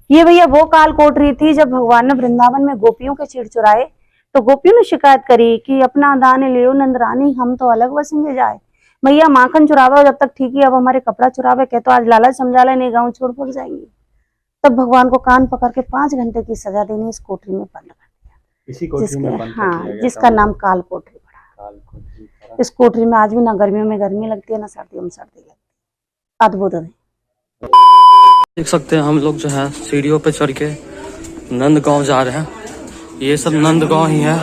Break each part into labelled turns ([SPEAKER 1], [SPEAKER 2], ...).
[SPEAKER 1] ये भैया वो काल कोठरी थी जब भगवान ने वृंदावन में गोपियों के चीर चुराए, तो गोपियों ने शिकायत करी कि अपना दान लियो नंदरानी, हम तो अलग बसेंगे जाए। भैया माखन चुरावे जब तक ठीक ही, अब हमारे कपड़ा चुरावे के तो आज लालच समझा ले, नहीं गाँव छोड़ भाग जाएंगे। तब भगवान को कान पकड़ के 5 घंटे की सजा देनी, इस कोठरी में बंद कर दिया।
[SPEAKER 2] इसी कोठरी में बंद कर दिया गया
[SPEAKER 1] जिसका नाम काल कोठरी पड़ा।
[SPEAKER 2] काल कोठरी।
[SPEAKER 1] इस कोठरी में आज भी ना गर्मियों में गर्मी लगती है, ना सर्दियों में सर्दी लगती है। अद्भुत है।
[SPEAKER 3] देख सकते हैं हम लोग जो है सीढ़ियों पे चढ़ के नंद गांव जा रहे हैं। ये सब नंद गांव ही है,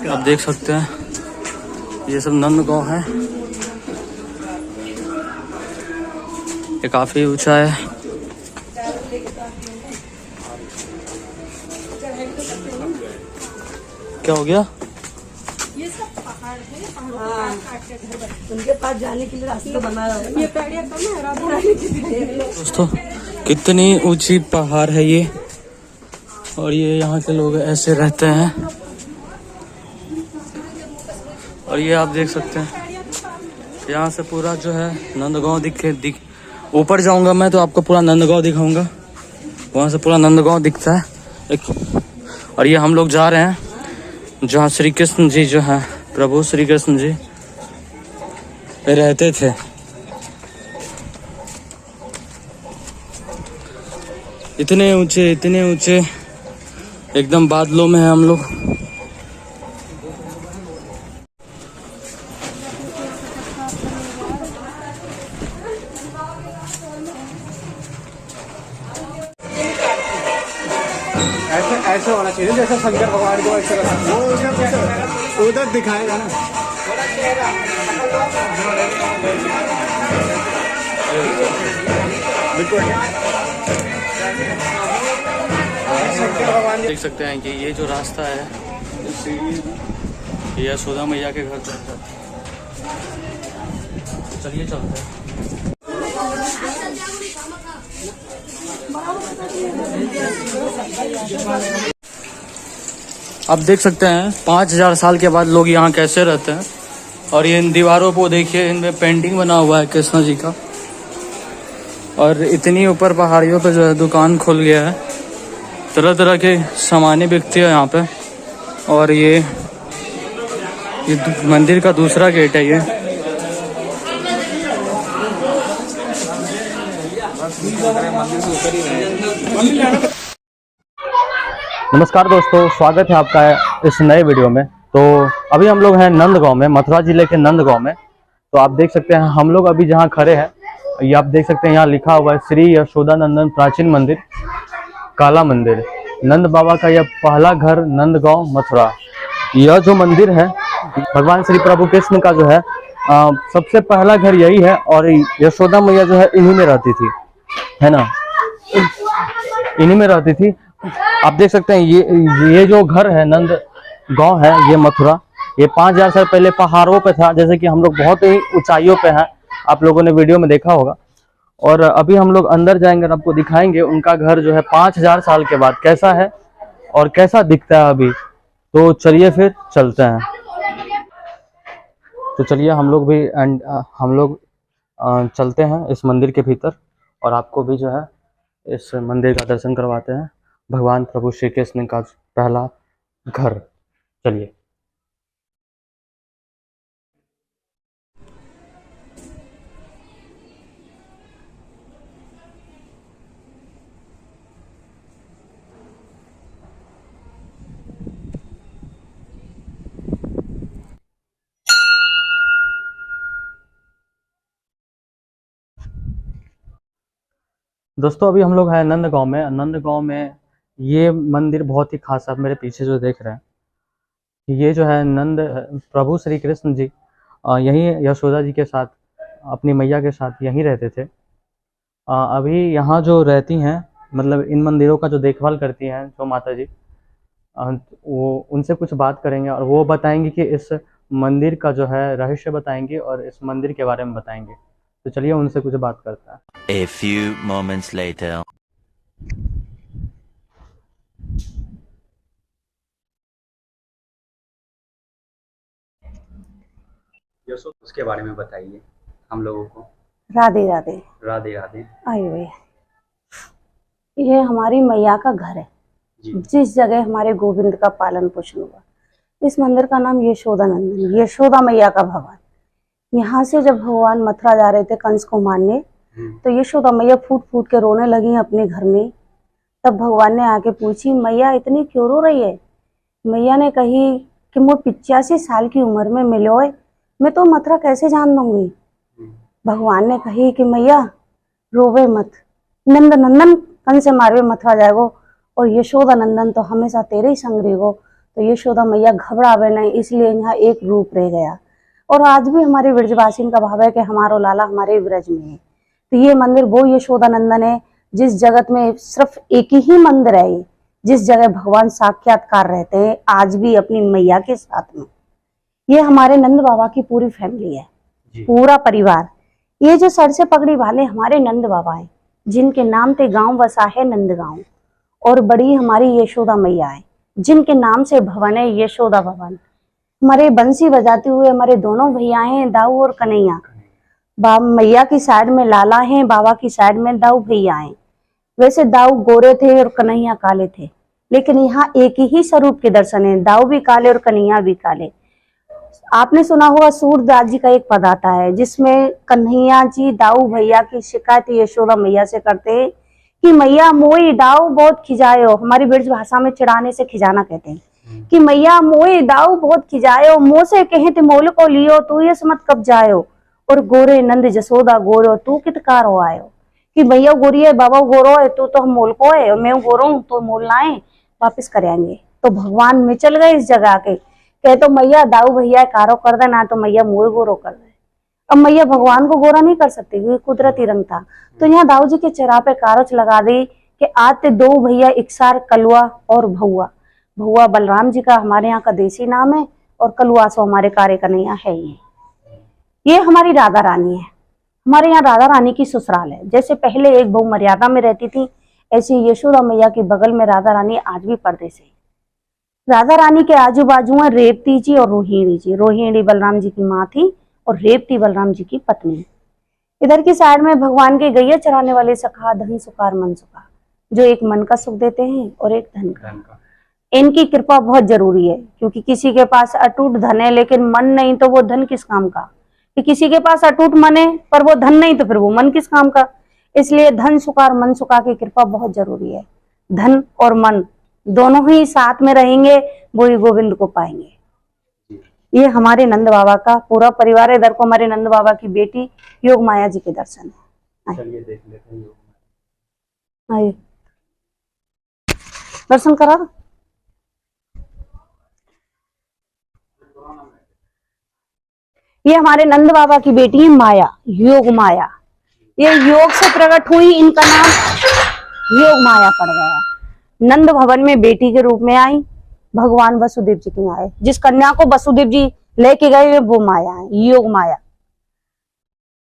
[SPEAKER 3] आप देख सकते हैं ये सब नंद गांव है। ये काफी ऊंचा है। क्या हो गया?
[SPEAKER 4] ये सब पहाड़ है, पहाड़ों के घर बने, उनके पास जाने के लिए रास्ता बनाया है। ये पेड़िया कम है राधा रानी की।
[SPEAKER 3] दोस्तों कितनी ऊंची पहाड़ है ये, और ये यहाँ के लोग ऐसे रहते हैं। और ये आप देख सकते हैं यहाँ से पूरा जो है नंदगांव दिख ऊपर जाऊंगा मैं तो आपको पूरा नंदगांव दिखाऊंगा। वहाँ से पूरा नंदगांव दिखता है एक। और ये हम लोग जा रहे हैं जहाँ श्री कृष्ण जी जो है, प्रभु श्री कृष्ण जी रहते थे। इतने ऊंचे एकदम बादलों में है हम लोग।
[SPEAKER 2] ऐसे होना चाहिए जैसा शंकर भगवान को ऐसे वो उधर दिखाएगा ना।
[SPEAKER 3] देख सकते हैं कि ये जो रास्ता है ये यशोदा मैया के घर जाता है। चलिए चलते हैं। आप देख सकते हैं 5000 साल के बाद लोग यहाँ कैसे रहते हैं। और ये इन दीवारों को देखिए, इनमें पेंटिंग बना हुआ है कृष्ण जी का। और इतनी ऊपर पहाड़ियों पे जो है दुकान खुल गया है, तरह तरह के सामानें बिकती है यहाँ पे। और ये मंदिर का दूसरा गेट है ये।
[SPEAKER 5] नमस्कार दोस्तों, स्वागत है आपका इस नए वीडियो में। तो अभी हम लोग हैं नंदगांव में, मथुरा जिले के नंदगांव में। तो आप देख सकते हैं हम लोग अभी जहां खड़े हैं, ये आप देख सकते हैं यहाँ लिखा हुआ है श्री यशोदानंदन प्राचीन मंदिर काला मंदिर, नंद बाबा का यह पहला घर नंदगांव मथुरा। यह जो मंदिर है भगवान श्री प्रभु कृष्ण का जो है सबसे पहला घर यही है। और यशोदा मैया जो है इन्हीं में रहती थी, है ना, इन्हीं में रहती थी। आप देख सकते हैं ये जो घर है नंद गांव है, ये मथुरा, ये 5000 साल पहले पहाड़ों पे था। जैसे कि हम लोग बहुत ही ऊंचाइयों पे हैं, आप लोगों ने वीडियो में देखा होगा। और अभी हम लोग अंदर जाएंगे और आपको दिखाएंगे उनका घर जो है 5000 साल के बाद कैसा है और कैसा दिखता है अभी। तो चलिए फिर चलते हैं। तो चलिए हम लोग चलते हैं इस मंदिर के भीतर और आपको भी जो है इस मंदिर का दर्शन करवाते हैं, भगवान प्रभु श्री कृष्ण का पहला घर। चलिए। दोस्तों अभी हम लोग हैं नंदगांव में। नंदगांव में ये मंदिर बहुत ही खास है। आप मेरे पीछे जो देख रहे हैं ये जो है नंद प्रभु श्री कृष्ण जी यहीं यशोदा जी के साथ, अपनी मैया के साथ यहीं रहते थे। अभी यहाँ जो रहती हैं, मतलब इन मंदिरों का जो देखभाल करती हैं जो माता जी, वो उनसे कुछ बात करेंगे और वो बताएंगे कि इस मंदिर का जो है रहस्य बताएंगे और इस मंदिर के बारे में बताएंगे। तो चलिए उनसे कुछ बात करते हैं।
[SPEAKER 6] A few moments later.
[SPEAKER 2] Yashoda उसके बारे में बताइए हम लोगों को।
[SPEAKER 1] राधे राधे।
[SPEAKER 2] राधे राधे।
[SPEAKER 1] आइए भैया, ये हमारी मैया का घर है, जिस जगह हमारे गोविंद का पालन पोषण हुआ। इस मंदिर का नाम यशोदा नंदन, यशोदा मैया का भवन। यहाँ से जब भगवान मथुरा जा रहे थे कंस को मारने, तो यशोदा मैया फूट फूट के रोने लगी अपने घर में। तब भगवान ने आके पूछी, मैया इतनी क्यों रो रही है? मैया ने कही कि मैं 85 साल की उम्र में मिलो है, मैं तो मथुरा कैसे जान दूंगी। भगवान ने कही कि मैया रोवे मत, नंद नंदन कंस से मारवे मथुरा जाएगो और यशोदा नंदन तो हमेशा तेरे ही संग रहेगो। तो यशोदा मैया घबरावे नहीं, इसलिए यहाँ एक रूप रह गया। और आज भी हमारे ब्रजवासियों का भाव है कि हमारो लाला हमारे ब्रज में है। तो ये मंदिर वो यशोदा नंदन है जिस जगत में सिर्फ एक ही मंदिर है, ये जिस जगह भगवान साक्षात्कार रहते हैं आज भी अपनी मैया के साथ में। ये हमारे नंद बाबा की पूरी फैमिली है, पूरा परिवार। ये जो सर से पगड़ी वाले हमारे नंद बाबा है, जिनके नाम पे गांव बसा है नंदगांव। और बड़ी हमारी यशोदा मैया है, जिनके नाम से भवन है यशोदा भवन। हमारे बंसी बजाते हुए हमारे दोनों भैया हैं, दाऊ और कन्हैया। मैया की साइड में लाला हैं, बाबा की साइड में दाऊ भैया हैं। वैसे दाऊ गोरे थे और कन्हैया काले थे, लेकिन यहाँ एक ही स्वरूप के दर्शन है, दाऊ भी काले और कन्हैया भी काले। आपने सुना होगा सूरदास जी का एक पद आता है, जिसमें कन्हैया जी दाऊ भैया की शिकायत यशोदा मैया से करते हैं कि मैया मोई दाऊ बहुत खिजायो। हमारी ब्रज भाषा में चिढ़ाने से खिजाना कहते हैं कि मैया मोई दाऊ बहुत खिजायो, मुँह से कहे थे मोल को लियो, तू ये समझ कब जायो। और गोरे नंद जसोदा गोरो, तू कितकार हो आयो। कि भैया गोरी है, बाबा गोरो है, तू तो हम मोल को है, मैं गोरो हूँ तो मोल लाए वापिस करेंगे। तो भगवान में चल गए इस जगह के, कहे तो मैया दाऊ भैया कारो कर दे ना, तो मैया मोए गोरो कर दे। अब मैया भगवान को गोरा नहीं कर सकती क्योंकि कुदरती रंग था। तो यहाँ दाऊ जी के चेहरा पे कारोच लगा दी कि आज ते दो भैया इकसार कलुआ और भौआ। भौआ बलराम जी का हमारे यहाँ का देसी नाम है और कलुआ सो हमारे कार्य कन्हैया है। ये हमारी राधा रानी है। हमारे यहाँ राधा रानी की ससुराल है। जैसे पहले एक बहू मर्यादा में रहती थी, ऐसी यशोदा मैया के बगल में राधा रानी आज भी पर्दे से। राधा रानी के आजू बाजू में रेवती जी और रोहिणी जी। रोहिणी बलराम जी की माँ थी और रेवती बलराम जी की पत्नी। इधर की साइड में भगवान के गैया चराने वाले सखा धन सुखार मन सुखा, जो एक मन का सुख देते हैं और एक धन का। इनकी कृपा बहुत जरूरी है, क्योंकि किसी के पास अटूट धन है लेकिन मन नहीं, तो वो धन किस काम का। कि किसी के पास अटूट मन है पर वो धन नहीं, तो फिर वो मन किस काम का। इसलिए धन सुखार मन सुखा की कृपा बहुत जरूरी है। धन और मन दोनों ही साथ में रहेंगे, वो ही गोविंद को पाएंगे। ये हमारे नंद बाबा का पूरा परिवार है। इधर को हमारे नंद बाबा की बेटी योग माया जी के दर्शन है।
[SPEAKER 2] चलिए देख लेते हैं।
[SPEAKER 1] आइए दर्शन करा दो। ये हमारे नंद बाबा की बेटी है माया, योग माया। ये योग से प्रकट हुई, इनका नाम योग माया पड़ गया। नंद भवन में बेटी के रूप में आई, भगवान वसुदेव जी के आए। जिस कन्या को वसुदेव जी लेके गए वो माया है, योग माया।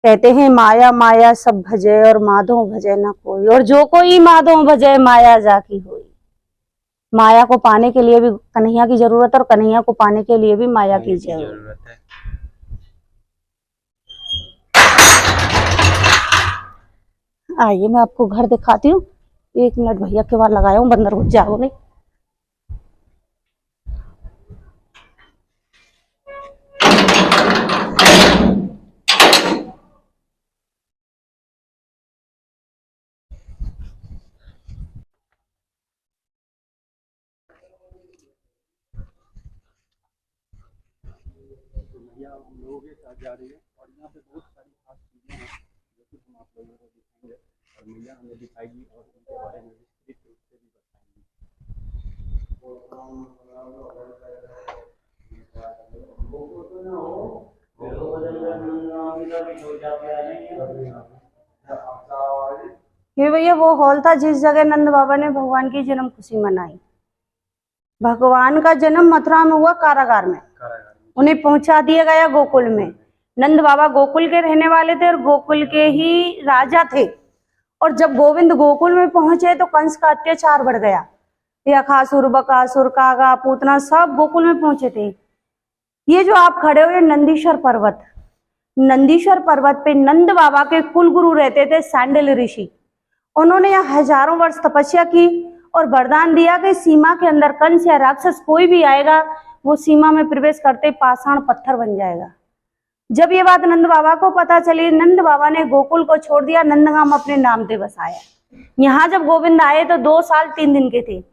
[SPEAKER 1] कहते हैं माया माया सब भजे और माधो भजे न कोई, और जो कोई माधो भजे माया जाकी हुई। माया को पाने के लिए भी कन्हैया की जरूरत है और कन्हैया को पाने के लिए भी माया की जरूरत है। आइए मैं आपको घर दिखाती हूँ। 1 मिनट भैया के बाद लगाया हूँ, बंदर घुस जाओ नहीं।
[SPEAKER 2] हम लोगों के साथ जा रही है और यहाँ पे बहुत सारी खास चीजें हैं जो कि हम आप लोगों को दिखाएंगे और मैया हमें दिखाएगी और उनके बारे में विस्तृत रूप से भी बताएंगी।
[SPEAKER 1] ये भैया वो हॉल था जिस जगह नंद बाबा ने भगवान की जन्म खुशी मनाई। भगवान का जन्म मथुरा में हुआ, कारागार में। उन्हें पहुंचा दिया गया गोकुल में। नंद बाबा गोकुल के रहने वाले थे और गोकुल के ही राजा थे। और जब गोविंद गोकुल में पहुंचे तो कंस का अत्याचार बढ़ गया। यखासुर, बकासुर, कागा, पूतना सब गोकुल में पहुंचे थे। ये जो आप खड़े हो ये नंदीश्वर पर्वत, नंदीश्वर पर्वत पे नंद बाबा के कुल गुरु रहते थे सैंडल ऋषि। उन्होंने यहाँ हजारों वर्ष तपस्या की और वरदान दिया कि सीमा के अंदर कंस या राक्षस कोई भी आएगा वो सीमा में प्रवेश करते पाषाण पत्थर बन जाएगा। जब ये बात नंद बाबा को पता चली, नंद बाबा ने गोकुल को छोड़ दिया, नंदगाम अपने नाम से बसाया। यहाँ जब गोविंद आए तो 2 साल 3 दिन के थे।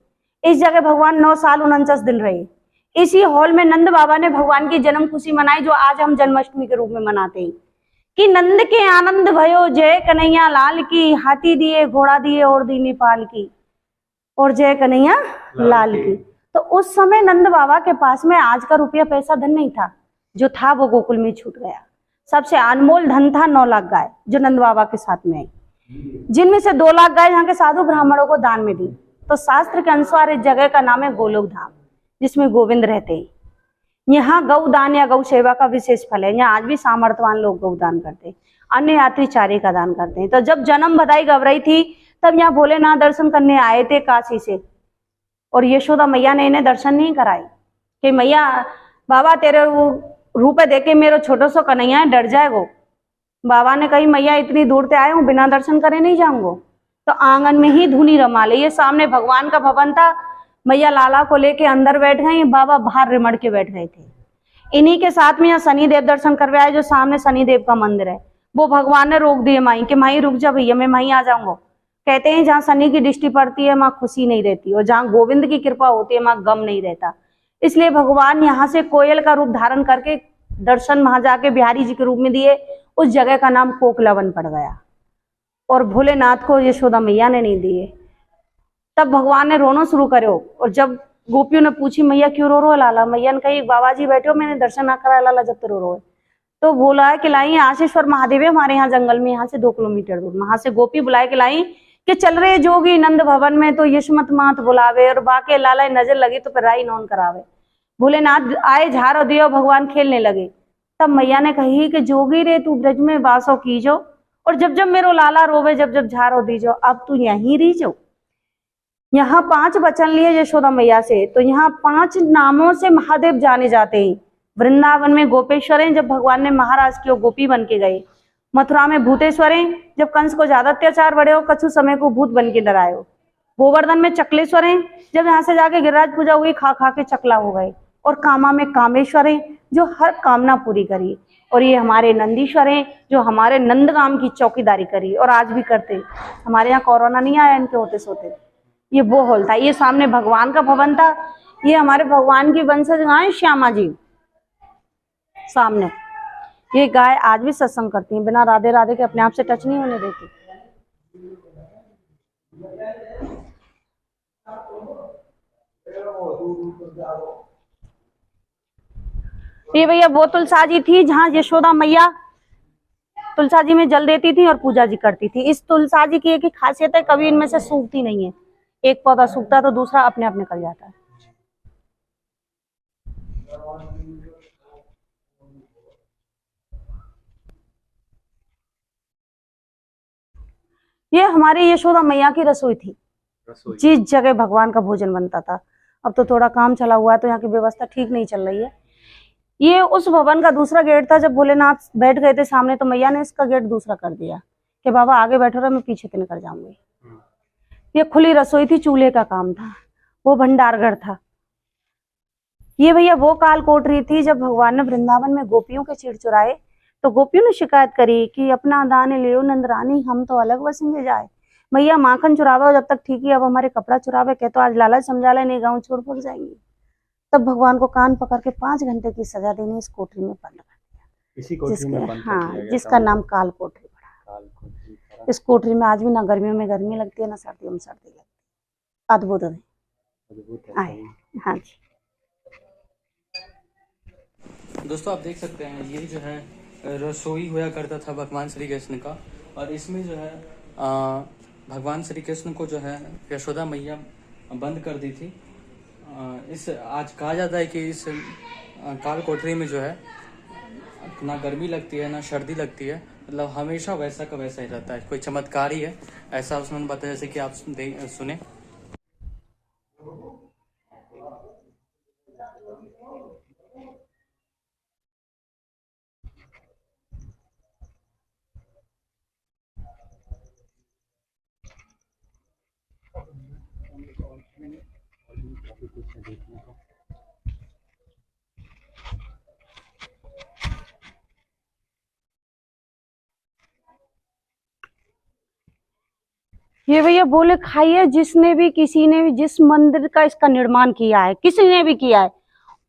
[SPEAKER 1] इस जगह भगवान 9 साल 49 दिन रहे। इसी हॉल में नंद बाबा ने भगवान की जन्म खुशी मनाई, जो आज हम जन्माष्टमी के रूप में मनाते हैं कि नंद के आनंद भयो जय कन्हैया लाल की, हाथी दिए घोड़ा दिए और दी नेपाल की, और जय कन्हैया लाल की। तो उस समय नंद बाबा के पास में आज का रुपया पैसा धन नहीं था, जो था वो गोकुल में छूट गया। सबसे अनमोल धन था 9 लाख गाय, जो नंद बाबा के साथ में आई, जिनमें से 2 लाख गाय यहाँ के साधु ब्राह्मणों को दान में दी। तो शास्त्र के अनुसार इस जगह का नाम है गोलोक धाम, जिसमें गोविंद रहते हैं। यहाँ गौदान या गौ सेवा का विशेष फल है। यहाँ आज भी सामर्थ्यवान लोग गौदान करते हैं, अन्य यात्री चारे का दान करते हैं। तो जब जन्म बधाई घबराई थी तब यहाँ भोलेनाथ दर्शन करने आए थे काशी से, और यशोदा मैया ने इन्हें दर्शन नहीं कराए कि मैया बाबा तेरे रूप देखे मेरो छोटो सो कन्हैया डर जाएगो। बाबा ने कही मैया इतनी दूर से आए हूँ, बिना दर्शन करे नहीं जाऊंगो। तो आंगन में ही धूनी रमा ले। ये सामने भगवान का भवन था, मैया लाला को लेके अंदर बैठ गई, बाबा बाहर रिमड़ के बैठ गए थे। इन्हीं के साथ में यहाँ शनिदेव दर्शन करवाए, जो सामने शनिदेव का मंदिर है। वो भगवान ने रोक दिए माई कि माई रुक जा भैया, मैं माई आ जाऊंगा। कहते हैं जहाँ शनि की दृष्टि पड़ती है वहां खुशी नहीं रहती, और जहाँ गोविंद की कृपा होती है वहां गम नहीं रहता। इसलिए भगवान यहाँ से कोयल का रूप धारण करके दर्शन वहां जाके बिहारी जी के रूप में दिए। उस जगह का नाम कोकलावन पड़ गया, और भोलेनाथ को यशोदा मैया ने नहीं दिए। तब भगवान ने रोना शुरू करो, और जब गोपियों ने पूछी मैया क्यों रो है लाला, मैया ने कही बाबा जी बैठे हो, मैंने दर्शन ना करा लाला जब तो रो है। तो बोला है कि लाई आशीश्वर महादेव है हमारे यहाँ जंगल में, यहाँ से 2 किलोमीटर दूर। वहां से गोपी बुलाए कि लाई कि चल रहे जोगी नंद भवन में, तो यशमत मात बुलावे, और बाके लाला नजर लगी तो फिर राई नौन करावे। भोलेनाथ आए, झाड़ दियो, भगवान खेलने लगे। तब मैया ने कही कि जोगी रे तू ब्रज में वासो कीजो, और जब जब मेरो लाला रोवे जब जब झाड़ो दीजो, अब तू यहीं रीजो। यहाँ 5 वचन लिए यशोदा मैया से, तो यहाँ 5 नामों से महादेव जाने जाते हैं। वृंदावन में गोपेश्वर हैं, जब भगवान ने महाराज की गोपी बन के गए। मथुरा में भूतेश्वर हैं, जब कंस को ज्यादा अत्याचार बढ़े हो, कछु समय को भूत बन के डराए हो। गोवर्धन में चकलेश्वर हैं, जब यहाँ से जाके गिरिराज पूजा हुई, खा खा के चकला हो गए। और कामा में कामेश्वर हैं, जो हर कामना पूरी करी। और ये हमारे नंदीश्वर हैं, जो हमारे नंदगाम की चौकीदारी करी और आज भी करते। हमारे यहाँ कोरोना नहीं आया इनके होते सोते। ये वो हॉल था, ये सामने भगवान का भवन था। ये हमारे भगवान की वंशज गाय श्यामा जी सामने। ये गाय आज भी सत्संग करती हैं, बिना राधे राधे के अपने आप से टच नहीं होने देती। ये भैया वो तुलसा जी थी जहाँ यशोदा मैया तुलसा जी में जल देती थी और पूजा जी करती थी। इस तुलसा जी की एक ही खासियत है, कभी इनमें से सूखती नहीं है। एक पौधा सूखता तो दूसरा अपने आप निकल जाता है। ये हमारी यशोदा मैया की रसोई थी, जिस जगह भगवान का भोजन बनता था। अब तो थोड़ा काम चला हुआ है, तो यहाँ की व्यवस्था ठीक नहीं चल रही है। ये उस भवन का दूसरा गेट था। जब भोलेनाथ बैठ गए थे सामने, तो मैया ने इसका गेट दूसरा कर दिया कि बाबा आगे बैठो रहे, मैं पीछे से निकल जाऊंगी। ये खुली रसोई थी, चूल्हे का काम था, वो भंडारघर था। ये भैया वो काल कोठरी थी जब भगवान ने वृंदावन में गोपियों के चीर चुराए, तो गोपियों ने शिकायत करी कि अपना दान लियो नंदरानी, हम तो अलग बसेंगे जाए। मैया माखन चुरावे जब तक ठीक है, अब हमारे कपड़ा चुरावे कह तो आज लाला समझा ले, नहीं गाँव छोड़ पड़ जाएंगे। तब भगवान को कान पकड़ के 5 घंटे की सजा देने इस कोठरी में बंद कर दिया।
[SPEAKER 2] इसी कोठरी में बंद कर
[SPEAKER 1] हाँ,
[SPEAKER 2] दिया गया
[SPEAKER 1] जिसका
[SPEAKER 2] था।
[SPEAKER 1] नाम काल कोठरी पड़ा।
[SPEAKER 2] काल कोठरी पड़ा।
[SPEAKER 1] इस कोठरी में आज भी ना गर्मियों में गर्मी लगती है, ना सर्दियों में सर्दी लगती है। अद्भुत है।
[SPEAKER 2] अद्भुत है।
[SPEAKER 1] आए हाँ जी।
[SPEAKER 3] दोस्तों आप देख सकते हैं, ये जो है रसोई हुआ करता था भगवान श्री कृष्ण का, और इसमें जो है भगवान श्री कृष्ण को जो है यशोदा मैया बंद कर दी थी। इस आज कहा जाता है कि इस काल कोठरी में जो है ना गर्मी लगती है ना सर्दी लगती है, मतलब हमेशा वैसा का वैसा ही रहता है। कोई चमत्कार ही है, ऐसा उसने बताया, जैसे कि आप सुने।
[SPEAKER 2] काफी कुछ है देखने को।
[SPEAKER 1] ये भैया बोले खाइए, जिसने भी किसी ने भी जिस मंदिर का इसका निर्माण किया है, किसी ने भी किया है,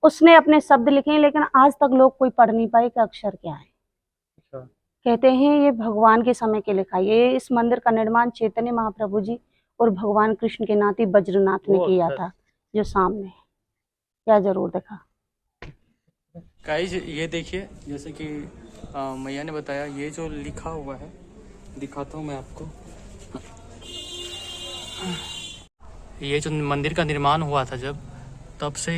[SPEAKER 1] उसने अपने शब्द लिखे हैं, लेकिन आज तक लोग कोई पढ़ नहीं पाए कि अक्षर क्या है।
[SPEAKER 2] अच्छा।
[SPEAKER 1] कहते हैं ये भगवान के समय के लिखा है। ये इस मंदिर का निर्माण चैतन्य महाप्रभु जी और भगवान कृष्ण के नाती वज्रनाथ ने किया था, जो सामने क्या जरूर देखा।
[SPEAKER 3] गाइस ये देखिए, जैसे कि मैया ने बताया, ये जो लिखा हुआ है दिखाता हूँ मैं आपको। ये जो मंदिर का निर्माण हुआ था जब, तब से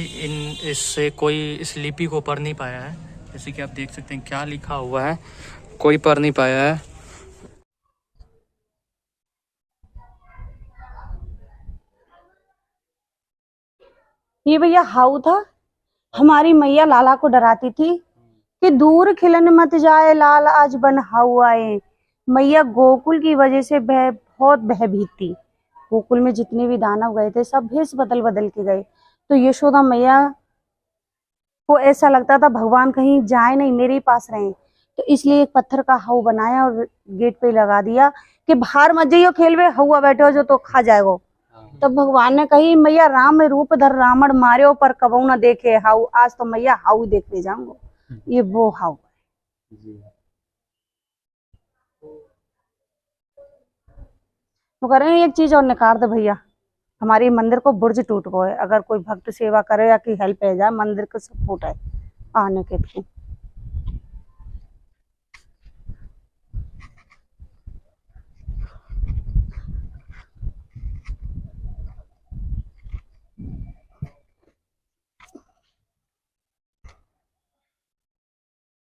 [SPEAKER 3] इससे कोई इस लिपि को पढ़ नहीं पाया है। जैसे कि आप देख सकते हैं क्या लिखा हुआ है, कोई पढ़ नहीं पाया है।
[SPEAKER 1] ये भैया हाउ था। हमारी मैया लाला को डराती थी कि दूर खिलन मत जाए लाल, आज बन हाउ आए। मैया गोकुल की वजह से बहुत भयभीत थी। गोकुल में जितने भी दानव गए थे सब भेष बदल बदल के गए, तो यशोदा मैया को ऐसा लगता था भगवान कहीं जाए नहीं, मेरे ही पास रहे। तो इसलिए एक पत्थर का हाउ बनाया और गेट पे लगा दिया कि बाहर मत जाइयो, खेल में हवा बैठे हो जो तो खा जाएगो। तब भगवान ने कही मैया राम में रूप धर रावण मार्यो, पर कबू न देखे हाउ। आज तो मैया हाउ देखने जाऊंगो। ये वो हाउ
[SPEAKER 2] जी।
[SPEAKER 1] तो कह रहे हैं एक चीज और निकाल दे भैया, हमारी मंदिर को बुर्ज टूट गए। अगर कोई भक्त सेवा करे या की हेल्प है जाए, मंदिर को सपोर्ट है आने के थ्रू।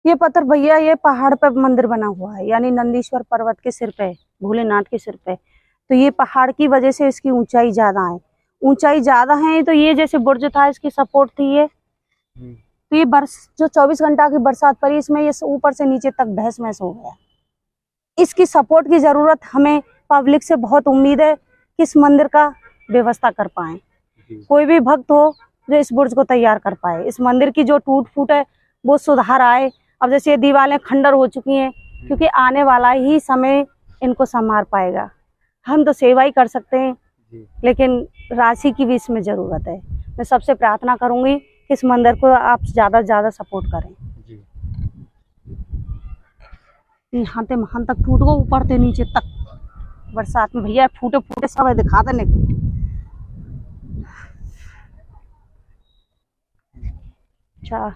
[SPEAKER 1] ये पत्थर भैया, ये पहाड़ पे मंदिर बना हुआ है, यानी नंदीश्वर पर्वत के सिर पे, भोलेनाथ के सिर पे। तो ये पहाड़ की वजह से इसकी ऊंचाई ज्यादा है। ऊंचाई ज्यादा है तो ये जैसे बुर्ज था, इसकी सपोर्ट थी ये। तो ये जो 24 घंटा की बरसात पड़ी, इसमें ये ऊपर से नीचे तक तहस महस हो गया। इसकी सपोर्ट की जरूरत हमें पब्लिक से बहुत उम्मीद है कि इस मंदिर का व्यवस्था कर पाए। कोई भी भक्त हो जो इस बुर्ज को तैयार कर पाए, इस मंदिर की जो टूट फूट है वो सुधार आए। अब जैसे ये दीवारें खंडर हो चुकी हैं, क्योंकि आने वाला ही समय इनको संभाल पाएगा। हम तो सेवा ही कर सकते हैं, लेकिन राशि की भी इसमें जरूरत है। मैं सबसे प्रार्थना करूंगी कि इस मंदिर को आप ज्यादा से ज्यादा सपोर्ट करें। यहाँ से महान तक टूट गो, ऊपर से नीचे तक बरसात में भैया फूटे फूटे सब है, दिखा देने। अच्छा,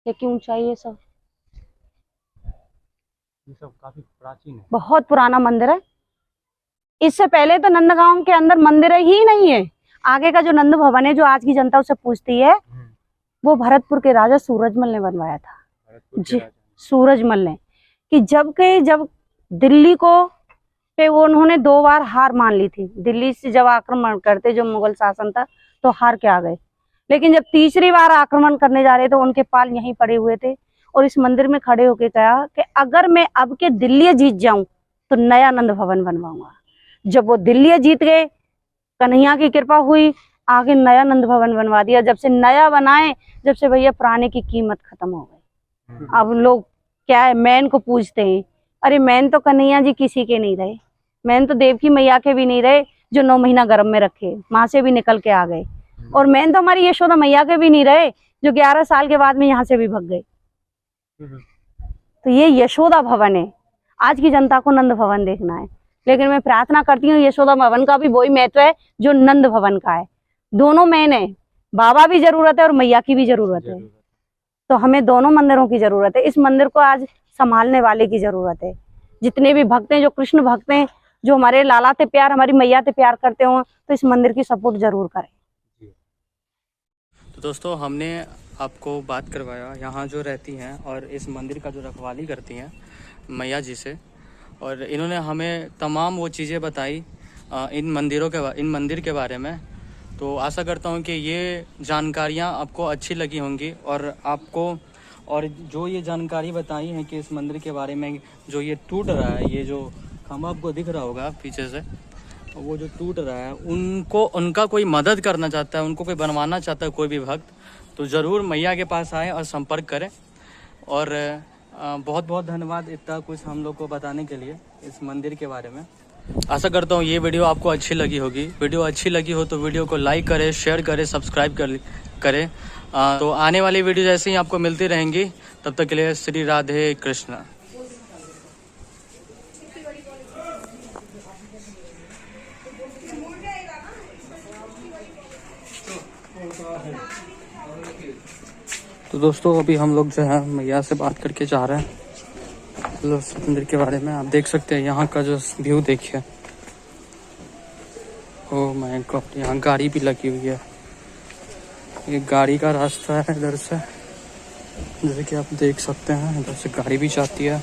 [SPEAKER 1] ये की ऊंचाई है सब,
[SPEAKER 2] ये सब काफी प्राचीन है,
[SPEAKER 1] बहुत पुराना मंदिर है। इससे पहले तो नंदगांव के अंदर मंदिर ही नहीं है। आगे का जो नंद भवन है, जो आज की जनता उसे पूछती है, वो भरतपुर के राजा सूरजमल ने बनवाया था जी। सूरजमल ने कि जब दिल्ली को पे उन्होंने 2 बार हार मान ली थी। दिल्ली से जब आक्रमण करते जो मुगल शासन था तो हार के आ गए, लेकिन जब तीसरी बार आक्रमण करने जा रहे तो उनके पाल यहीं पड़े हुए थे और इस मंदिर में खड़े होके कहा कि अगर मैं अब के दिल्ली जीत जाऊं तो नया नंद भवन बनवाऊंगा। जब वो दिल्ली जीत गए, कन्हैया की कृपा हुई, आगे नया नंद भवन बनवा दिया। जब से नया बनाए, जब से भैया पुराने की कीमत खत्म हो गई। अब लोग क्या है, मैन को पूछते हैं। अरे मैन तो कन्हैया जी किसी के नहीं रहे, मैन तो देवकी मैया के भी नहीं रहे जो 9 महीना गर्भ में रखे, माँ से भी निकल के आ गए। और मैन तो हमारी यशोदा मैया के भी नहीं रहे जो 11 साल के बाद में यहाँ से भी भग गए। तो ये यशोदा भवन है। आज की जनता को नंद भवन देखना है, लेकिन मैं प्रार्थना करती हूँ यशोदा भवन का भी वही महत्व है जो नंद भवन का है। दोनों मैन है, बाबा भी जरूरत है और मैया की भी जरूरत है। तो हमें दोनों मंदिरों की जरूरत है। इस मंदिर को आज संभालने वाले की जरूरत है। जितने भी भक्त हैं, जो कृष्ण भक्त हैं, जो हमारे लाला से प्यार, हमारी मैया से प्यार करते हो, तो इस मंदिर की सपोर्ट जरूर करें।
[SPEAKER 3] तो दोस्तों, हमने आपको बात करवाया यहाँ जो रहती हैं और इस मंदिर का जो रखवाली करती हैं मैया जी से, और इन्होंने हमें तमाम वो चीज़ें बताई इन मंदिर के बारे में। तो आशा करता हूँ कि ये जानकारियाँ आपको अच्छी लगी होंगी और जो ये जानकारी बताई है कि इस मंदिर के बारे में, जो ये टूट रहा है, ये जो खंभा आपको दिख रहा होगा पीछे से, वो जो टूट रहा है उनको, उनका कोई मदद करना चाहता है, उनको कोई बनवाना चाहता है कोई भी भक्त, तो ज़रूर मैया के पास आए और संपर्क करें। और बहुत बहुत धन्यवाद इतना कुछ हम लोग को बताने के लिए इस मंदिर के बारे में। आशा करता हूँ ये वीडियो आपको अच्छी लगी होगी। वीडियो अच्छी लगी हो तो वीडियो को लाइक करें, शेयर करें, सब्सक्राइब करें। तो आने वाली वीडियो जैसे ही आपको मिलती रहेंगी, तब तक के लिए श्री राधे कृष्णा। तो दोस्तों अभी हम लोग जो है मैया से बात करके जा रहे हैं मंदिर के बारे में। आप देख सकते हैं यहाँ का जो व्यू देखिए। ओह माय गॉड, यहाँ गाड़ी भी लगी हुई है। ये गाड़ी का रास्ता है इधर से, जैसे कि आप देख सकते हैं इधर से गाड़ी भी जाती है।